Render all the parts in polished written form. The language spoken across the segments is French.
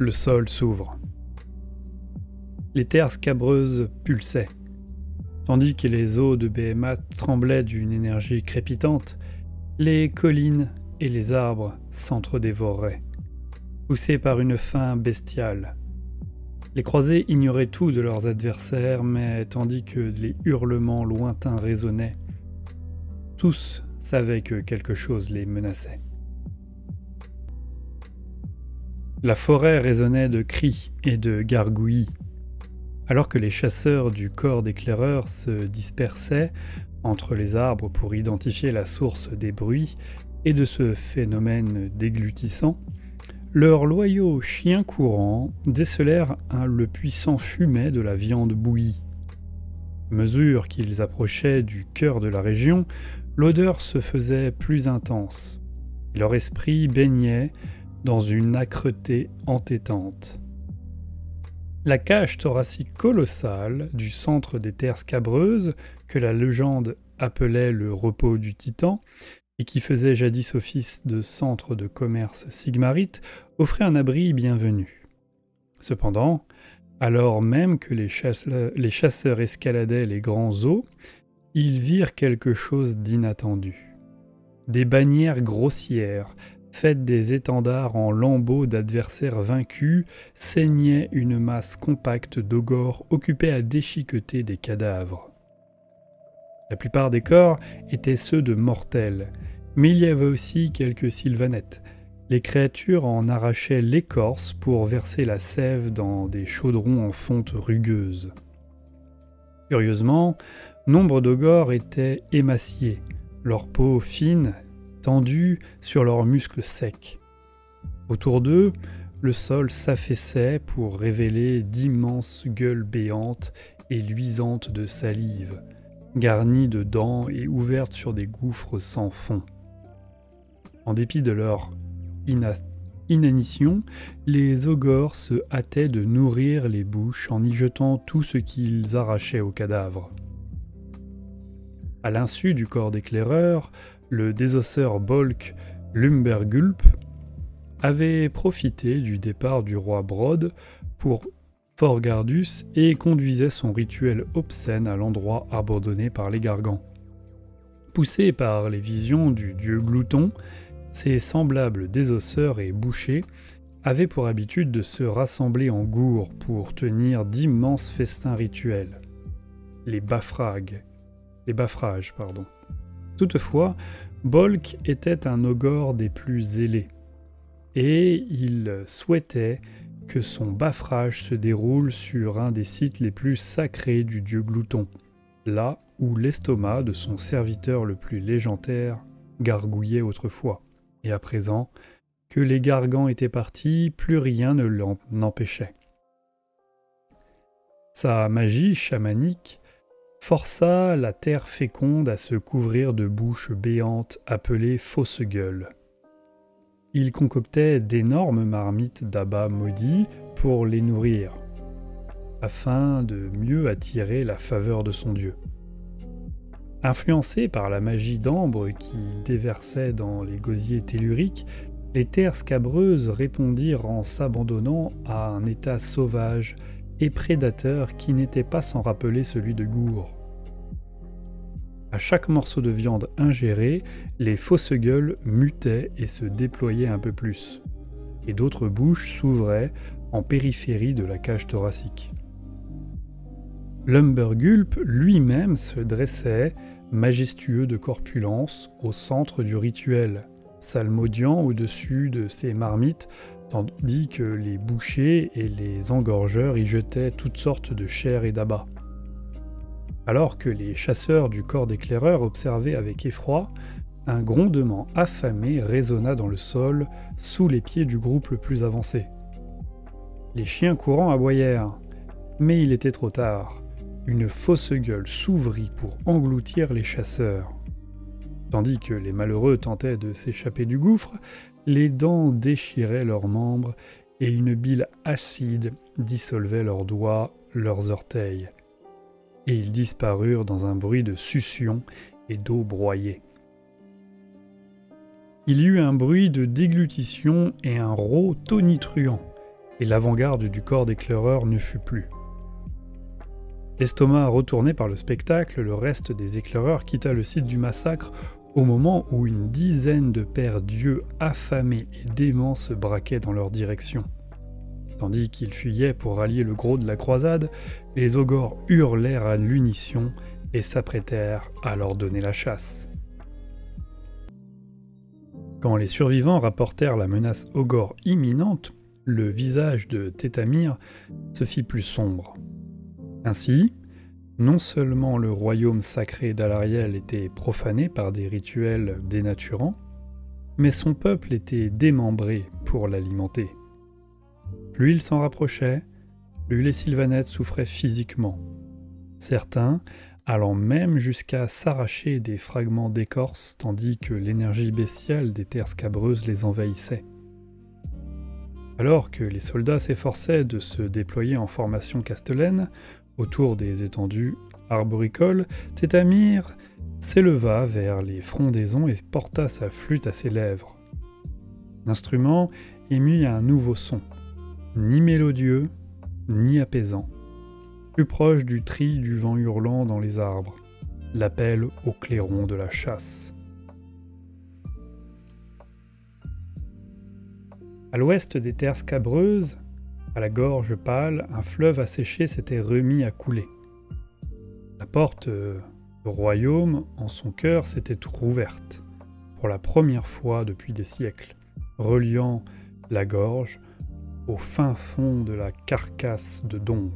le sol s'ouvre. Les terres scabreuses pulsaient. Tandis que les eaux de Behemoth tremblaient d'une énergie crépitante, les collines et les arbres s'entre-dévoraient, poussés par une faim bestiale. Les croisés ignoraient tout de leurs adversaires, mais tandis que les hurlements lointains résonnaient, tous savaient que quelque chose les menaçait. La forêt résonnait de cris et de gargouillis, alors que les chasseurs du corps d'éclaireurs se dispersaient entre les arbres pour identifier la source des bruits et de ce phénomène déglutissant. Leurs loyaux chiens courants décelèrent le puissant fumet de la viande bouillie. À mesure qu'ils approchaient du cœur de la région, l'odeur se faisait plus intense. Leur esprit baignait dans une âcreté entêtante. La cage thoracique colossale du centre des terres scabreuses, que la légende appelait le repos du Titan, et qui faisait jadis office de centre de commerce sigmarite, offrait un abri bienvenu. Cependant, alors même que les chasseurs escaladaient les grands eaux, ils virent quelque chose d'inattendu. Des bannières grossières, faites des étendards en lambeaux d'adversaires vaincus, saignaient une masse compacte d'ogres occupés à déchiqueter des cadavres. La plupart des corps étaient ceux de mortels, mais il y avait aussi quelques sylvanettes. Les créatures en arrachaient l'écorce pour verser la sève dans des chaudrons en fonte rugueuse. Curieusement, nombre d'ogres étaient émaciés, leur peau fine, tendue sur leurs muscles secs. Autour d'eux, le sol s'affaissait pour révéler d'immenses gueules béantes et luisantes de salive, garnies de dents et ouvertes sur des gouffres sans fond. En dépit de leur inanition, les ogres se hâtaient de nourrir les bouches en y jetant tout ce qu'ils arrachaient aux cadavres. À l'insu du corps d'éclaireur, le désosseur Bolk Lumbergulp avait profité du départ du roi Brod pour Forgardus et conduisait son rituel obscène à l'endroit abandonné par les Gargants. Poussés par les visions du dieu Glouton, ces semblables désosseurs et bouchers avaient pour habitude de se rassembler en gourds pour tenir d'immenses festins rituels. Les bafrages. Toutefois, Bolk était un ogre des plus zélés, et il souhaitait que son bafrage se déroule sur un des sites les plus sacrés du dieu Glouton, là où l'estomac de son serviteur le plus légendaire gargouillait autrefois, et à présent, que les Gargants étaient partis, plus rien ne l'en empêchait. Sa magie chamanique força la terre féconde à se couvrir de bouches béantes appelées fausses gueules. Il concoctait d'énormes marmites d'abats maudits pour les nourrir, afin de mieux attirer la faveur de son dieu. Influencés par la magie d'ambre qui déversait dans les gosiers telluriques, les terres scabreuses répondirent en s'abandonnant à un état sauvage et prédateur qui n'était pas sans rappeler celui de Gour. À chaque morceau de viande ingéré, les fausses gueules mutaient et se déployaient un peu plus, et d'autres bouches s'ouvraient en périphérie de la cage thoracique. Lumbergulp lui-même se dressait, majestueux de corpulence, au centre du rituel, salmodiant au-dessus de ses marmites, tandis que les bouchers et les engorgeurs y jetaient toutes sortes de chair et d'abats. Alors que les chasseurs du corps d'éclaireur observaient avec effroi, un grondement affamé résonna dans le sol, sous les pieds du groupe le plus avancé. Les chiens courants aboyèrent, mais il était trop tard. Une fausse gueule s'ouvrit pour engloutir les chasseurs. Tandis que les malheureux tentaient de s'échapper du gouffre, les dents déchiraient leurs membres et une bile acide dissolvait leurs doigts, leurs orteils. Et ils disparurent dans un bruit de succion et d'eau broyée. Il y eut un bruit de déglutition et un rot tonitruant, et l'avant-garde du corps d'éclaireurs ne fut plus. L'estomac retourné par le spectacle, le reste des éclaireurs quitta le site du massacre au moment où une dizaine de pères dieux affamés et déments se braquaient dans leur direction. Tandis qu'ils fuyaient pour rallier le gros de la croisade, les ogres hurlèrent à l'unisson et s'apprêtèrent à leur donner la chasse. Quand les survivants rapportèrent la menace ogre imminente, le visage de Tétamir se fit plus sombre. Ainsi, non seulement le royaume sacré d'Alariel était profané par des rituels dénaturants, mais son peuple était démembré pour l'alimenter. Plus il s'en rapprochait, plus les Sylvanettes souffraient physiquement, certains allant même jusqu'à s'arracher des fragments d'écorce tandis que l'énergie bestiale des terres scabreuses les envahissait. Alors que les soldats s'efforçaient de se déployer en formation castellane, autour des étendues arboricoles, Tétamir s'éleva vers les frondaisons et porta sa flûte à ses lèvres. L'instrument émit un nouveau son, ni mélodieux, ni apaisant, plus proche du tri du vent hurlant dans les arbres, l'appel au clairon de la chasse. À l'ouest des terres scabreuses, à la gorge pâle, un fleuve asséché s'était remis à couler. La porte du royaume, en son cœur, s'était rouverte, pour la première fois depuis des siècles, reliant la gorge au fin fond de la carcasse de Dons.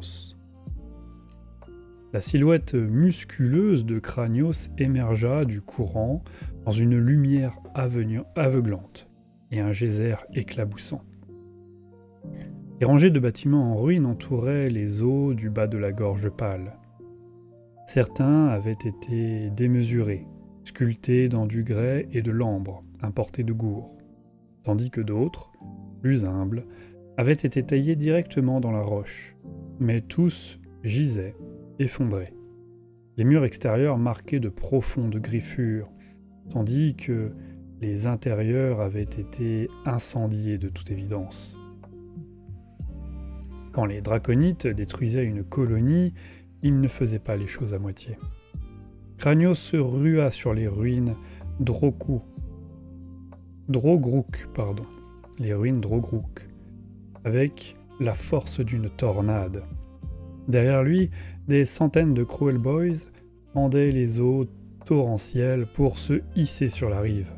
La silhouette musculeuse de Cranios émergea du courant dans une lumière aveuglante et un geyser éclaboussant. Des rangées de bâtiments en ruine entouraient les eaux du bas de la gorge pâle. Certains avaient été démesurés, sculptés dans du grès et de l'ambre, importés de Gour, tandis que d'autres, plus humbles, avaient été taillés directement dans la roche, mais tous gisaient, effondrés, les murs extérieurs marqués de profondes griffures, tandis que les intérieurs avaient été incendiés de toute évidence. Quand les draconites détruisaient une colonie, ils ne faisaient pas les choses à moitié. Cranios se rua sur les ruines les ruines Drogrook, avec la force d'une tornade. Derrière lui, des centaines de Cruel Boys fendaient les eaux torrentielles pour se hisser sur la rive.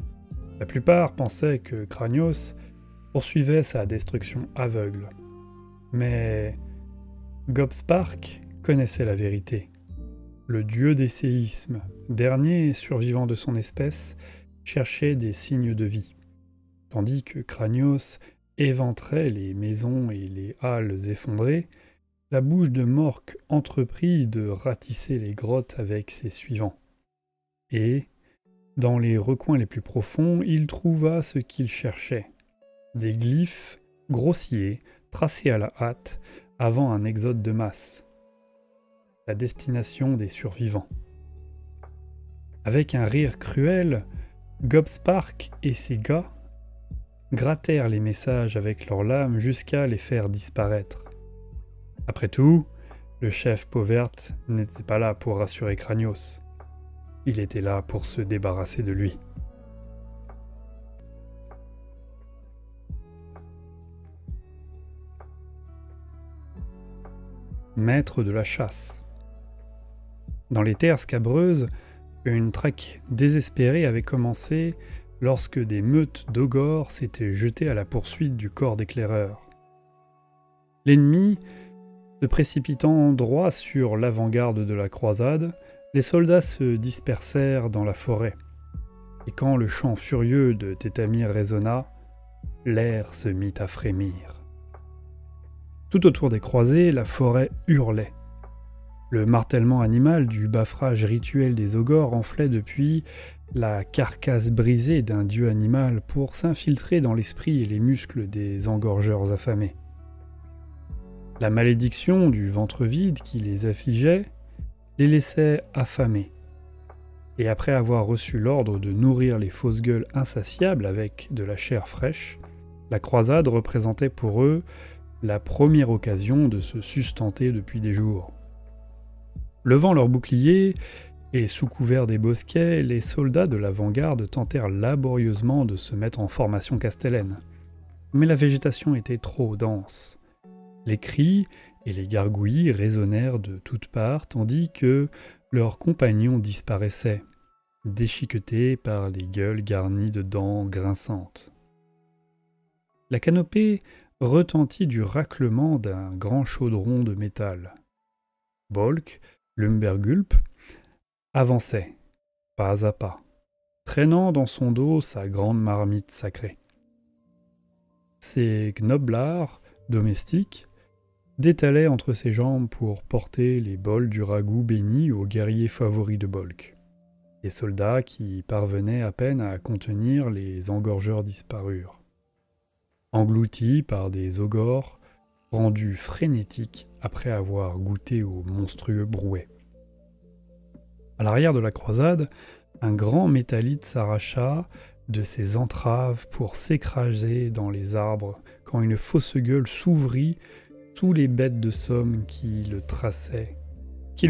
La plupart pensaient que Cranios poursuivait sa destruction aveugle. Mais Gobspark connaissait la vérité. Le dieu des séismes, dernier survivant de son espèce, cherchait des signes de vie, tandis que Cranios éventrait les maisons et les halles effondrées. La bouche de Mork entreprit de ratisser les grottes avec ses suivants. Et, dans les recoins les plus profonds, il trouva ce qu'il cherchait. Des glyphes grossiers, tracés à la hâte, avant un exode de masse. La destination des survivants. Avec un rire cruel, Gobspark et ses gars grattèrent les messages avec leurs lames jusqu'à les faire disparaître. Après tout, le chef Pauvert n'était pas là pour rassurer Cranios. Il était là pour se débarrasser de lui. Maître de la chasse. Dans les terres scabreuses, une traque désespérée avait commencé lorsque des meutes d'ogres s'étaient jetées à la poursuite du corps d'éclaireur. L'ennemi, se précipitant droit sur l'avant-garde de la croisade, les soldats se dispersèrent dans la forêt, et quand le chant furieux de Tétamir résonna, l'air se mit à frémir. Tout autour des croisées, la forêt hurlait. Le martèlement animal du bafrage rituel des ogres enflait depuis la carcasse brisée d'un dieu animal pour s'infiltrer dans l'esprit et les muscles des engorgeurs affamés. La malédiction du ventre vide qui les affligeait les laissait affamés. Et après avoir reçu l'ordre de nourrir les fausses gueules insatiables avec de la chair fraîche, la croisade représentait pour eux la première occasion de se sustenter depuis des jours. Levant leurs boucliers et sous couvert des bosquets, les soldats de l'avant-garde tentèrent laborieusement de se mettre en formation castellaine. Mais la végétation était trop dense. Les cris et les gargouillis résonnèrent de toutes parts tandis que leurs compagnons disparaissaient, déchiquetés par les gueules garnies de dents grinçantes. La canopée retentit du raclement d'un grand chaudron de métal. Bolk, l'Umbergulp, avançait, pas à pas, traînant dans son dos sa grande marmite sacrée. Ses gnoblards domestiques détalaient entre ses jambes pour porter les bols du ragoût béni aux guerriers favoris de Bolk, les soldats qui parvenaient à peine à contenir les engorgeurs disparus, engloutis par des ogres rendus frénétiques après avoir goûté au monstrueux brouet. À l'arrière de la croisade, un grand métallite s'arracha de ses entraves pour s'écraser dans les arbres quand une fausse gueule s'ouvrit sous les bêtes de somme qui le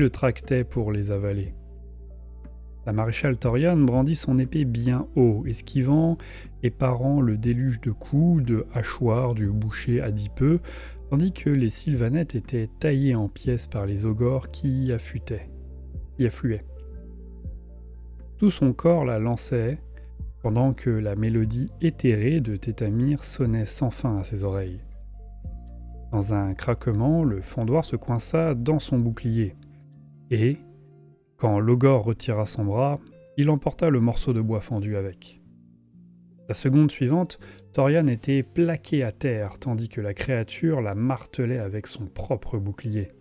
tractaient pour les avaler. La maréchale Thorian brandit son épée bien haut, esquivant et parant le déluge de coups, de hachoirs du boucher adipeux, tandis que les sylvanettes étaient taillées en pièces par les ogres qui y affluaient. Tout son corps la lançait, pendant que la mélodie éthérée de Tétamir sonnait sans fin à ses oreilles. Dans un craquement, le fendoir se coinça dans son bouclier, et, quand l'ogre retira son bras, il emporta le morceau de bois fendu avec. La seconde suivante, Thorian était plaqué à terre, tandis que la créature la martelait avec son propre bouclier.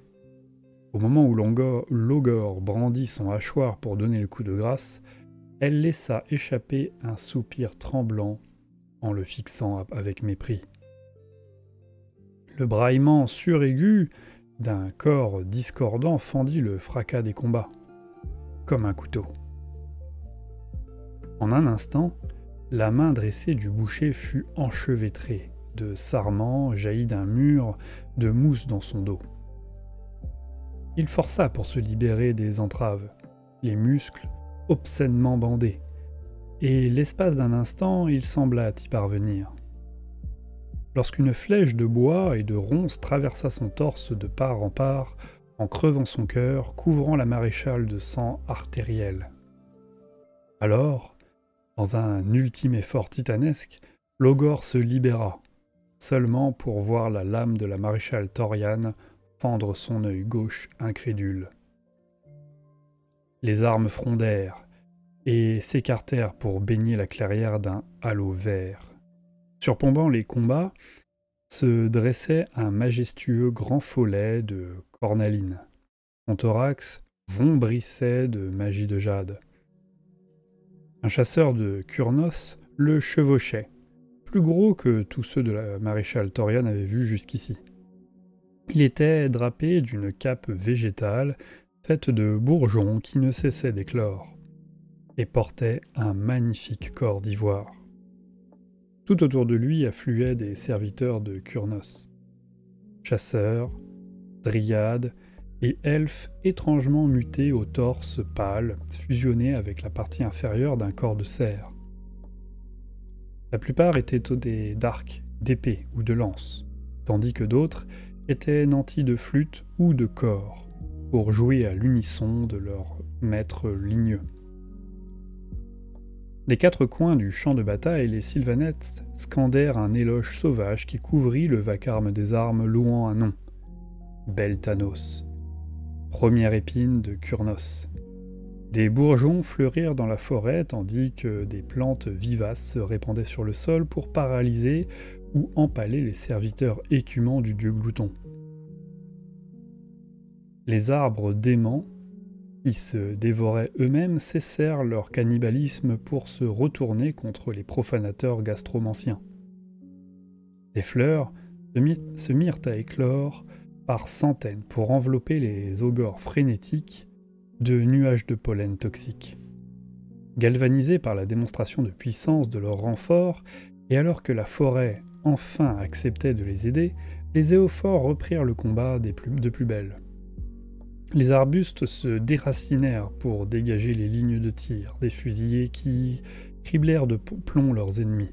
Au moment où l'ogre brandit son hachoir pour donner le coup de grâce, elle laissa échapper un soupir tremblant en le fixant avec mépris. Le braillement suraigu d'un corps discordant fendit le fracas des combats, comme un couteau. En un instant, la main dressée du boucher fut enchevêtrée, de sarments jaillit d'un mur de mousse dans son dos. Il força pour se libérer des entraves, les muscles obscènement bandés, et l'espace d'un instant, il sembla y parvenir. Lorsqu'une flèche de bois et de ronces traversa son torse de part en part, en crevant son cœur, couvrant la maréchale de sang artériel. Alors, dans un ultime effort titanesque, l'ogre se libéra, seulement pour voir la lame de la maréchale Thorian fendre son œil gauche incrédule. Les armes frondèrent et s'écartèrent pour baigner la clairière d'un halo vert. Surplombant les combats, se dressait un majestueux grand follet de cornaline. Son thorax vombrissait de magie de jade. Un chasseur de Kurnos le chevauchait, plus gros que tous ceux de la maréchale Thorian avaient vus jusqu'ici. Il était drapé d'une cape végétale faite de bourgeons qui ne cessaient d'éclore, et portait un magnifique corps d'ivoire. Tout autour de lui affluaient des serviteurs de Kurnos, chasseurs, dryades et elfes étrangement mutés au torse pâle, fusionnés avec la partie inférieure d'un corps de cerf. La plupart étaient dotés d'arcs, d'épées ou de lances, tandis que d'autres étaient nantis de flûtes ou de cors, pour jouer à l'unisson de leur maître ligneux. Des quatre coins du champ de bataille, les sylvanettes scandèrent un éloge sauvage qui couvrit le vacarme des armes louant un nom. Beltanos, première épine de Kurnos. Des bourgeons fleurirent dans la forêt tandis que des plantes vivaces se répandaient sur le sol pour paralyser ou empaler les serviteurs écumants du dieu glouton. Les arbres déments, qui se dévoraient eux-mêmes, cessèrent leur cannibalisme pour se retourner contre les profanateurs gastromanciens. Des fleurs se mirent à éclore par centaines pour envelopper les ogres frénétiques de nuages de pollen toxiques. Galvanisés par la démonstration de puissance de leur renfort, et alors que la forêt enfin acceptait de les aider, Les éophores reprirent le combat de plus belle. Les arbustes se déracinèrent pour dégager les lignes de tir des fusiliers qui criblèrent de plomb leurs ennemis.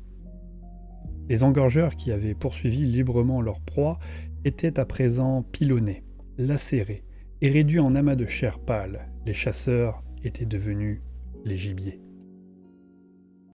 Les engorgeurs qui avaient poursuivi librement leur proie étaient à présent pilonnés, lacérés et réduits en amas de chair pâle. Les chasseurs étaient devenus les gibiers.